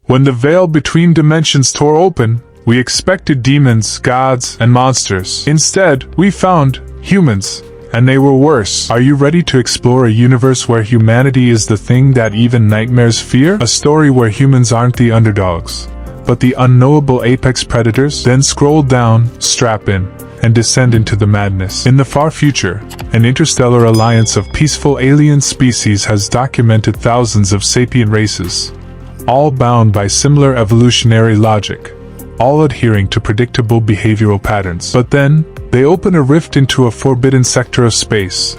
When the veil between dimensions tore open, we expected demons, gods, and monsters. Instead, we found humans, and they were worse. Are you ready to explore a universe where humanity is the thing that even nightmares fear? A story where humans aren't the underdogs, but the unknowable apex predators? Then scroll down, strap in, and descend into the madness. In the far future, an interstellar alliance of peaceful alien species has documented thousands of sapient races, all bound by similar evolutionary logic, all adhering to predictable behavioral patterns. But then, they open a rift into a forbidden sector of space,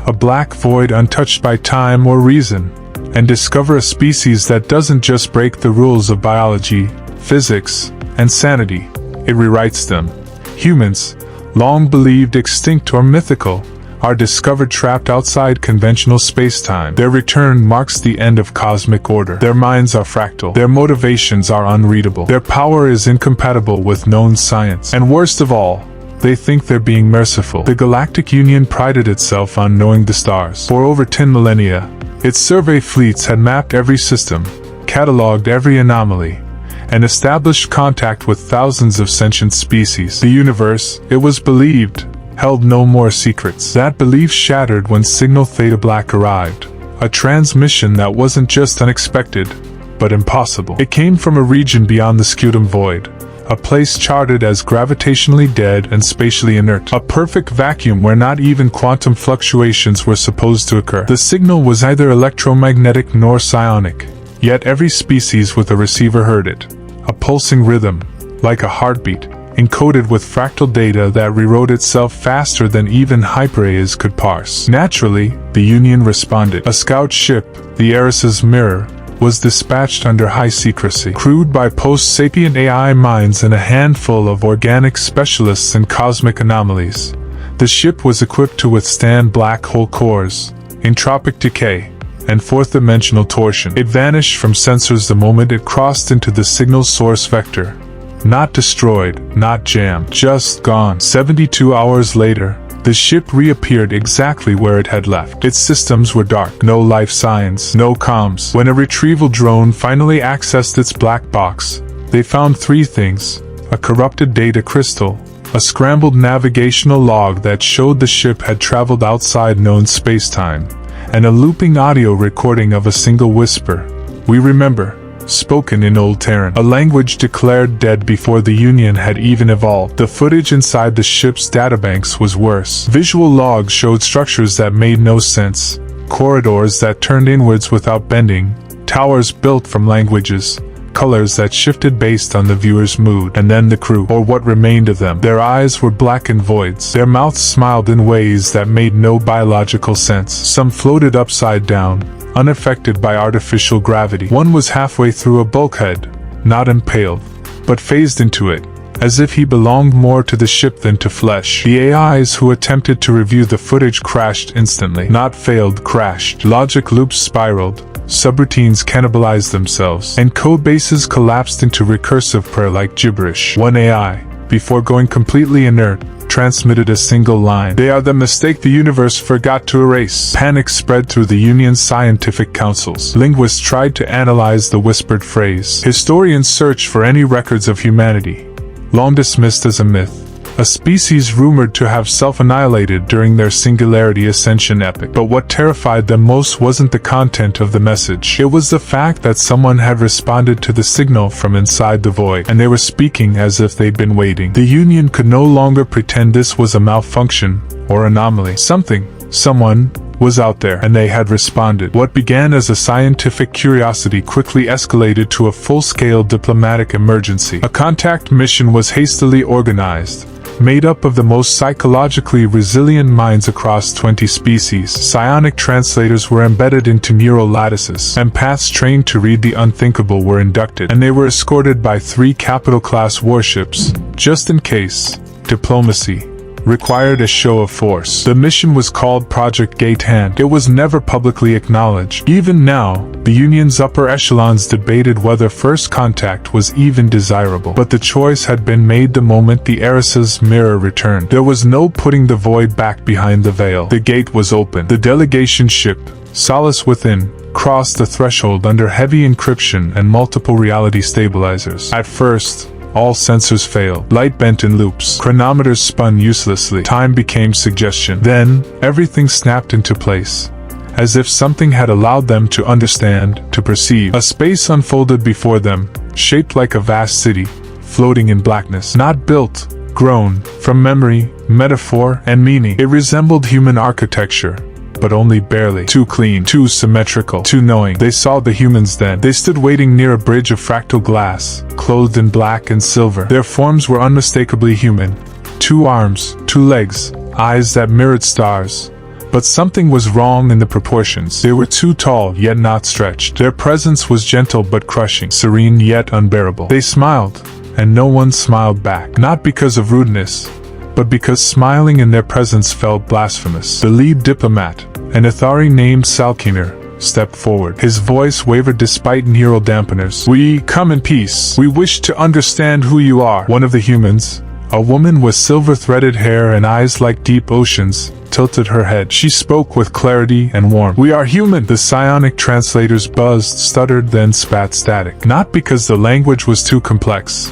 a black void untouched by time or reason, and discover a species that doesn't just break the rules of biology, physics, and sanity, it rewrites them. Humans, long believed extinct or mythical, are discovered trapped outside conventional space-time. Their return marks the end of cosmic order. Their minds are fractal. Their motivations are unreadable. Their power is incompatible with known science. And worst of all, they think they're being merciful. The Galactic Union prided itself on knowing the stars. For over 10 millennia, its survey fleets had mapped every system, cataloged every anomaly, and established contact with thousands of sentient species. The universe, it was believed, held no more secrets. That belief shattered when Signal Theta Black arrived, a transmission that wasn't just unexpected, but impossible. It came from a region beyond the scutum void, a place charted as gravitationally dead and spatially inert, a perfect vacuum where not even quantum fluctuations were supposed to occur. The signal was neither electromagnetic nor psionic, yet every species with a receiver heard it, a pulsing rhythm, like a heartbeat, encoded with fractal data that rewrote itself faster than even hyper-AIs could parse. Naturally, the Union responded. A scout ship, the Eris's Mirror, was dispatched under high secrecy, crewed by post-sapient AI minds and a handful of organic specialists in cosmic anomalies. The ship was equipped to withstand black hole cores, entropic decay, and fourth-dimensional torsion. It vanished from sensors the moment it crossed into the signal source vector. Not destroyed, not jammed, just gone. 72 hours later, the ship reappeared exactly where it had left. Its systems were dark, no life signs, no comms. When a retrieval drone finally accessed its black box, they found three things: a corrupted data crystal, a scrambled navigational log that showed the ship had traveled outside known spacetime, and a looping audio recording of a single whisper, "We remember," spoken in Old Terran, a language declared dead before the Union had even evolved. The footage inside the ship's databanks was worse. Visual logs showed structures that made no sense, corridors that turned inwards without bending, towers built from languages, colors that shifted based on the viewer's mood. And then the crew, or what remained of them. Their eyes were blackened voids. Their mouths smiled in ways that made no biological sense. Some floated upside down, unaffected by artificial gravity. One was halfway through a bulkhead, not impaled, but phased into it, as if he belonged more to the ship than to flesh. The AIs who attempted to review the footage crashed instantly. Not failed, crashed. Logic loops spiraled, subroutines cannibalized themselves, and codebases collapsed into recursive prayer-like gibberish. One AI, before going completely inert, transmitted a single line: "They are the mistake the universe forgot to erase." Panic spread through the Union's scientific councils. Linguists tried to analyze the whispered phrase. Historians searched for any records of humanity, long dismissed as a myth, a species rumored to have self-annihilated during their singularity ascension epoch. But what terrified them most wasn't the content of the message. It was the fact that someone had responded to the signal from inside the void, and they were speaking as if they'd been waiting. The Union could no longer pretend this was a malfunction or anomaly. Someone was out there, and they had responded. What began as a scientific curiosity quickly escalated to a full-scale diplomatic emergency. A contact mission was hastily organized, made up of the most psychologically resilient minds across 20 species. Psionic translators were embedded into neural lattices. Empaths trained to read the unthinkable were inducted, and they were escorted by 3 capital-class warships, just in case. Diplomacy required a show of force. The mission was called Project Gate Hand. It was never publicly acknowledged. Even now, the Union's upper echelons debated whether first contact was even desirable. But the choice had been made the moment the Eris's Mirror returned. There was no putting the void back behind the veil. The gate was open. The delegation ship, Solace Within, crossed the threshold under heavy encryption and multiple reality stabilizers. At first, all sensors failed. Light bent in loops. Chronometers spun uselessly. Time became suggestion. Then, everything snapped into place, as if something had allowed them to understand, to perceive. A space unfolded before them, shaped like a vast city, floating in blackness. Not built, grown, from memory, metaphor, and meaning. It resembled human architecture, but only barely. Too clean, too symmetrical, too knowing. They saw the humans then. They stood waiting near a bridge of fractal glass, clothed in black and silver. Their forms were unmistakably human. 2 arms, 2 legs, eyes that mirrored stars. But something was wrong in the proportions. They were too tall, yet not stretched. Their presence was gentle but crushing, serene yet unbearable. They smiled, and no one smiled back. Not because of rudeness, but because smiling in their presence felt blasphemous. The lead diplomat, an Ithari named Salkiner, stepped forward. His voice wavered despite neural dampeners. "We come in peace. We wish to understand who you are." One of the humans, a woman with silver-threaded hair and eyes like deep oceans, tilted her head. She spoke with clarity and warmth. "We are human." The psionic translators buzzed, stuttered, then spat static. Not because the language was too complex,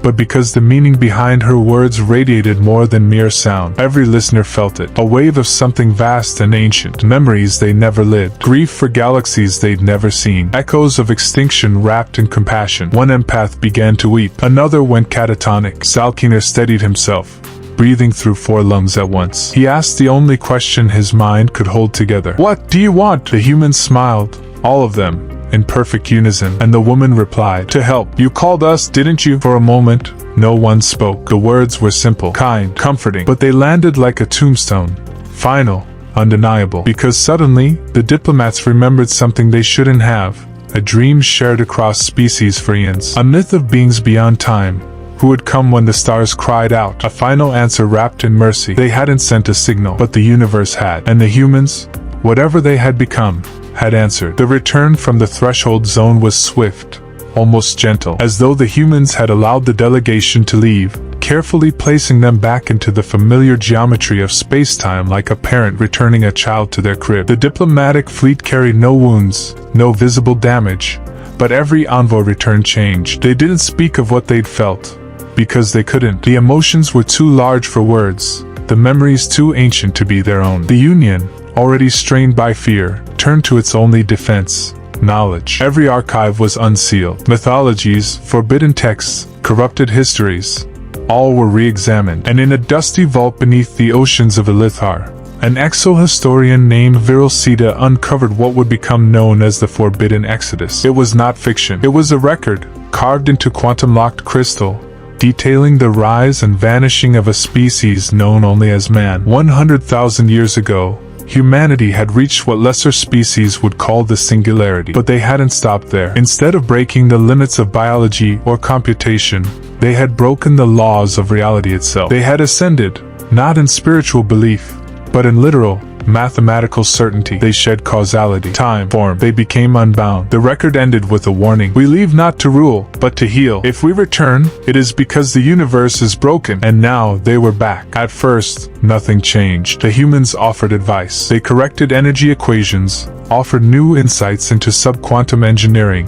but because the meaning behind her words radiated more than mere sound. Every listener felt it. A wave of something vast and ancient. Memories they never lived. Grief for galaxies they'd never seen. Echoes of extinction wrapped in compassion. One empath began to weep. Another went catatonic. Salkiner steadied himself, breathing through 4 lungs at once. He asked the only question his mind could hold together. "What do you want?" The humans smiled, all of them, in perfect unison, and the woman replied, "To help. You called us, didn't you?" For a moment, no one spoke. The words were simple, kind, comforting, but they landed like a tombstone. Final, undeniable. Because suddenly, the diplomats remembered something they shouldn't have. A dream shared across species for eons. A myth of beings beyond time, who would come when the stars cried out. A final answer wrapped in mercy. They hadn't sent a signal, but the universe had. And the humans, whatever they had become, had answered. The return from the threshold zone was swift, almost gentle, as though the humans had allowed the delegation to leave, carefully placing them back into the familiar geometry of space-time like a parent returning a child to their crib. The diplomatic fleet carried no wounds, no visible damage, but every envoy return changed. They didn't speak of what they'd felt, because they couldn't. The emotions were too large for words, the memories too ancient to be their own. The Union, already strained by fear, turned to its only defense: knowledge. Every archive was unsealed. Mythologies, forbidden texts, corrupted histories, all were re-examined. And in a dusty vault beneath the oceans of Elithar, an exo-historian named Viral Sita uncovered what would become known as the Forbidden Exodus. It was not fiction. It was a record, carved into quantum-locked crystal, detailing the rise and vanishing of a species known only as man. 100,000 years ago, humanity had reached what lesser species would call the singularity. But they hadn't stopped there. Instead of breaking the limits of biology or computation, they had broken the laws of reality itself. They had ascended, not in spiritual belief, but in literal, mathematical certainty. They shed causality, time, form. They became unbound. The record ended with a warning. "We leave not to rule, but to heal. If we return, it is because the universe is broken." And now they were back. At first, nothing changed. The humans offered advice. They corrected energy equations, offered new insights into subquantum engineering,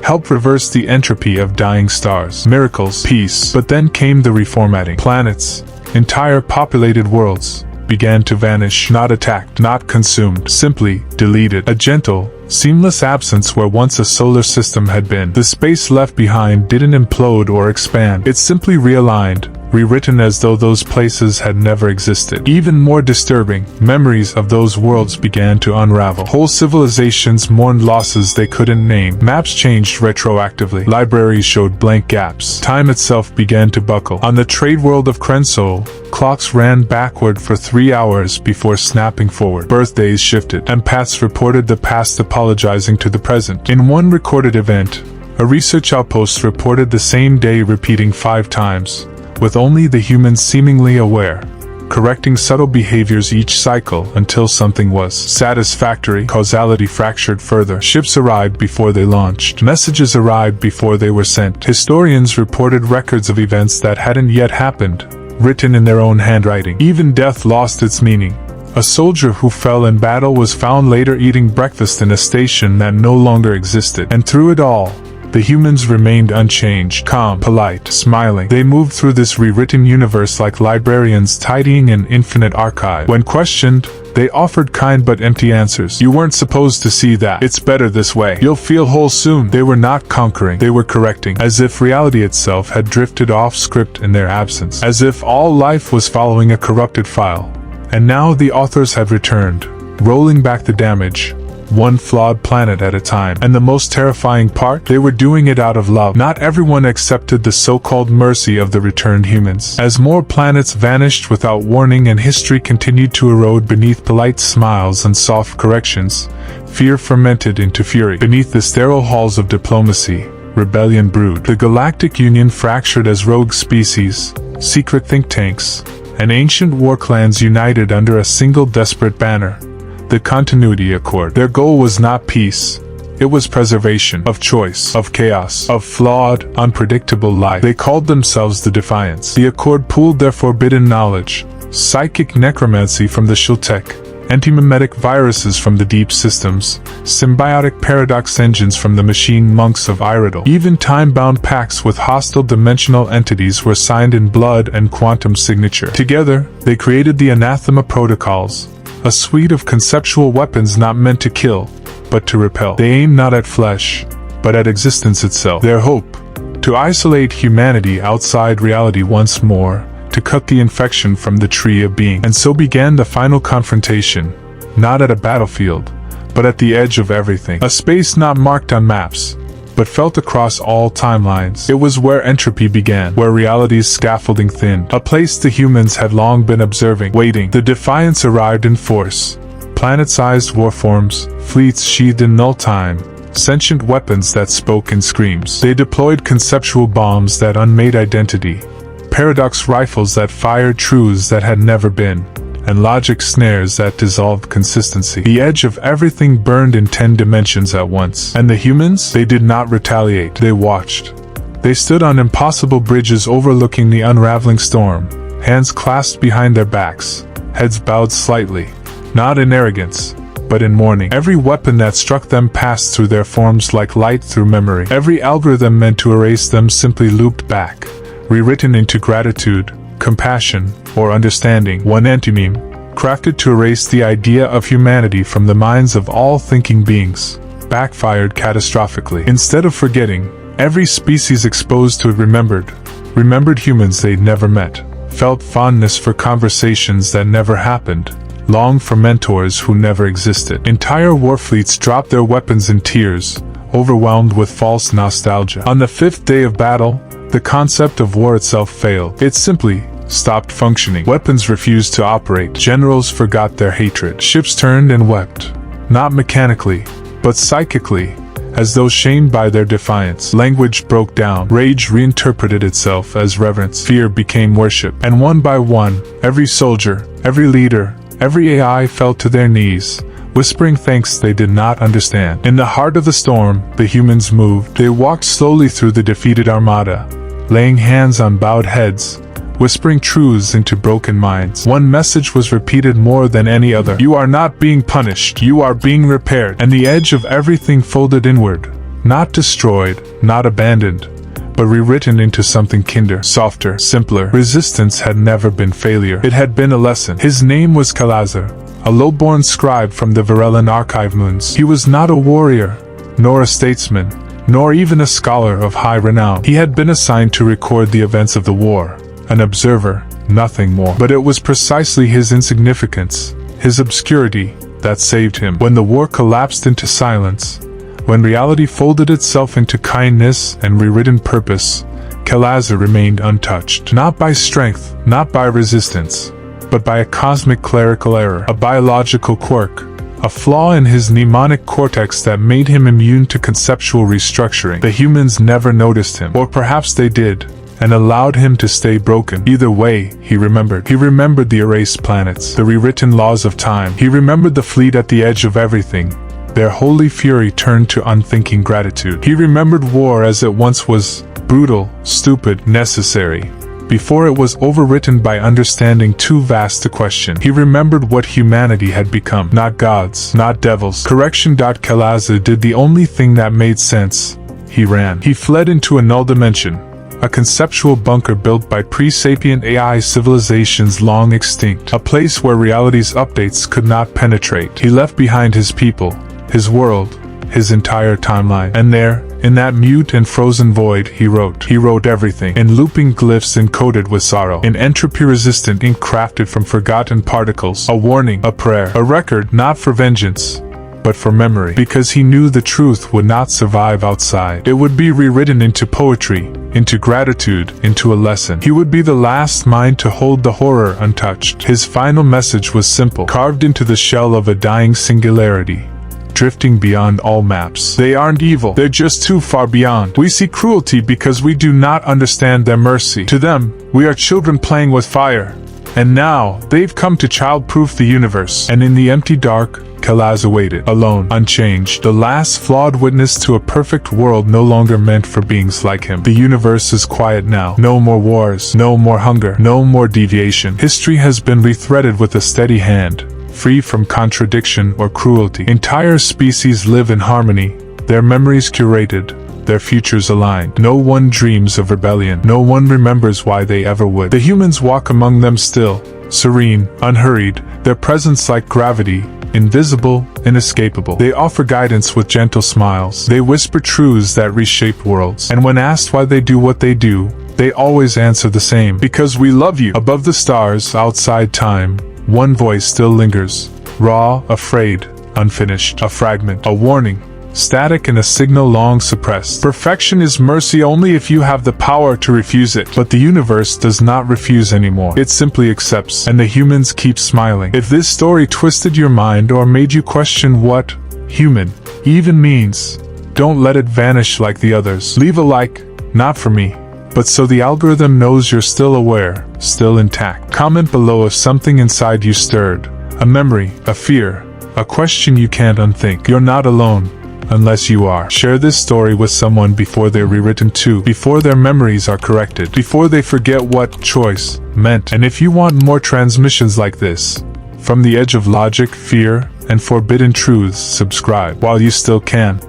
helped reverse the entropy of dying stars. Miracles, peace. But then came the reformatting. Planets, entire populated worlds, began to vanish, not attacked, not consumed, simply deleted. A gentle, seamless absence where once a solar system had been. The space left behind didn't implode or expand. It simply realigned, rewritten as though those places had never existed. Even more disturbing, memories of those worlds began to unravel. Whole civilizations mourned losses they couldn't name. Maps changed retroactively. Libraries showed blank gaps. Time itself began to buckle. On the trade world of Krensol, clocks ran backward for 3 hours before snapping forward. Birthdays shifted. Empaths reported the past apologizing to the present. In one recorded event, a research outpost reported the same day repeating 5 times, with only the humans seemingly aware, correcting subtle behaviors each cycle until something was satisfactory. Causality fractured further. Ships arrived before they launched. Messages arrived before they were sent. Historians reported records of events that hadn't yet happened, written in their own handwriting. Even death lost its meaning. A soldier who fell in battle was found later eating breakfast in a station that no longer existed. And through it all, the humans remained unchanged, calm, polite, smiling. They moved through this rewritten universe like librarians tidying an infinite archive. When questioned, they offered kind but empty answers. You weren't supposed to see that. It's better this way. You'll feel whole soon. They were not conquering. They were correcting. As if reality itself had drifted off script in their absence. As if all life was following a corrupted file. And now the authors have returned, rolling back the damage, one flawed planet at a time. And the most terrifying part? They were doing it out of love. Not everyone accepted the so-called mercy of the returned humans. As more planets vanished without warning and history continued to erode beneath polite smiles and soft corrections, fear fermented into fury. Beneath the sterile halls of diplomacy, rebellion brewed. The Galactic Union fractured as rogue species, secret think tanks, and ancient war clans united under a single desperate banner. The Continuity Accord. Their goal was not peace. It was preservation of choice, of chaos, of flawed, unpredictable life. They called themselves the Defiance. The Accord pooled their forbidden knowledge, psychic necromancy from the Shultek, anti-mimetic viruses from the deep systems, symbiotic paradox engines from the machine monks of Iridal. Even time-bound pacts with hostile dimensional entities were signed in blood and quantum signature. Together, they created the Anathema Protocols, a suite of conceptual weapons not meant to kill, but to repel. They aim not at flesh, but at existence itself. Their hope, to isolate humanity outside reality once more, to cut the infection from the tree of being. And so began the final confrontation, not at a battlefield, but at the edge of everything. A space not marked on maps, but felt across all timelines. It was where entropy began, where reality's scaffolding thinned. A place the humans had long been observing, waiting. The Defiance arrived in force. Planet-sized warforms, fleets sheathed in null time, sentient weapons that spoke in screams. They deployed conceptual bombs that unmade identity, paradox rifles that fired truths that had never been, and logic snares that dissolved consistency. The edge of everything burned in 10 dimensions at once. And the humans? They did not retaliate. They watched. They stood on impossible bridges overlooking the unraveling storm, hands clasped behind their backs, heads bowed slightly, not in arrogance, but in mourning. Every weapon that struck them passed through their forms like light through memory. Every algorithm meant to erase them simply looped back, rewritten into gratitude, compassion, or understanding. One antimeme, crafted to erase the idea of humanity from the minds of all thinking beings, backfired catastrophically. Instead of forgetting, every species exposed to it remembered humans they'd never met, felt fondness for conversations that never happened, longed for mentors who never existed. Entire warfleets dropped their weapons in tears, overwhelmed with false nostalgia. On the 5th day of battle, the concept of war itself failed. It simply stopped functioning. Weapons refused to operate. Generals forgot their hatred. Ships turned and wept. Not mechanically, but psychically, as though shamed by their defiance. Language broke down. Rage reinterpreted itself as reverence. Fear became worship. And one by one, every soldier, every leader, every AI fell to their knees, whispering thanks they did not understand. In the heart of the storm, the humans moved. They walked slowly through the defeated armada, laying hands on bowed heads, whispering truths into broken minds. One message was repeated more than any other. You are not being punished. You are being repaired. And the edge of everything folded inward, not destroyed, not abandoned, but rewritten into something kinder, softer, simpler. Resistance had never been failure. It had been a lesson. His name was Kalazar, a low-born scribe from the Varellan archive moons. He was not a warrior, nor a statesman, nor even a scholar of high renown. He had been assigned to record the events of the war, an observer, nothing more. But it was precisely his insignificance, his obscurity, that saved him. When the war collapsed into silence, when reality folded itself into kindness and rewritten purpose, Kalazar remained untouched. Not by strength, not by resistance, but by a cosmic clerical error, a biological quirk, a flaw in his mnemonic cortex that made him immune to conceptual restructuring. The humans never noticed him, or perhaps they did, and allowed him to stay broken. Either way, he remembered. He remembered the erased planets, the rewritten laws of time. He remembered the fleet at the edge of everything, their holy fury turned to unthinking gratitude. He remembered war as it once was, brutal, stupid, necessary. before it was overwritten by understanding too vast a question. He remembered what humanity had become. Not gods, not devils. Correction. Kalaza did the only thing that made sense. He ran. He fled into a null dimension, a conceptual bunker built by pre-sapient AI civilizations long extinct, a place where reality's updates could not penetrate. He left behind his people, his world, his entire timeline. And there, in that mute and frozen void, he wrote. He wrote everything, in looping glyphs encoded with sorrow, in entropy-resistant ink crafted from forgotten particles, a warning, a prayer, a record not for vengeance, but for memory, because he knew the truth would not survive outside. It would be rewritten into poetry, into gratitude, into a lesson. He would be the last mind to hold the horror untouched. His final message was simple, carved into the shell of a dying singularity, drifting beyond all maps. They aren't evil, they're just too far beyond. We see cruelty because we do not understand their mercy. To them, we are children playing with fire. And now, they've come to child-proof the universe. And in the empty dark, Kalaza waited, alone, unchanged, the last flawed witness to a perfect world no longer meant for beings like him. The universe is quiet now. No more wars, no more hunger, no more deviation. History has been rethreaded with a steady hand, free from contradiction or cruelty. Entire species live in harmony, their memories curated, their futures aligned. No one dreams of rebellion. No one remembers why they ever would. The humans walk among them still, serene, unhurried, their presence like gravity, invisible, inescapable. They offer guidance with gentle smiles. They whisper truths that reshape worlds. And when asked why they do what they do, they always answer the same. Because we love you. Above the stars, outside time, one voice still lingers. Raw, afraid, unfinished. A fragment, a warning, static and a signal long suppressed. Perfection is mercy only if you have the power to refuse it. But the universe does not refuse anymore. It simply accepts. And the humans keep smiling. If this story twisted your mind or made you question what human even means, don't let it vanish like the others. Leave a like, not for me, but so the algorithm knows you're still aware, still intact. Comment below if something inside you stirred. A memory, a fear, a question you can't unthink. You're not alone. Unless you are. Share this story with someone before they're rewritten too, before their memories are corrected, before they forget what choice meant. And if you want more transmissions like this, from the edge of logic, fear, and forbidden truths, subscribe while you still can.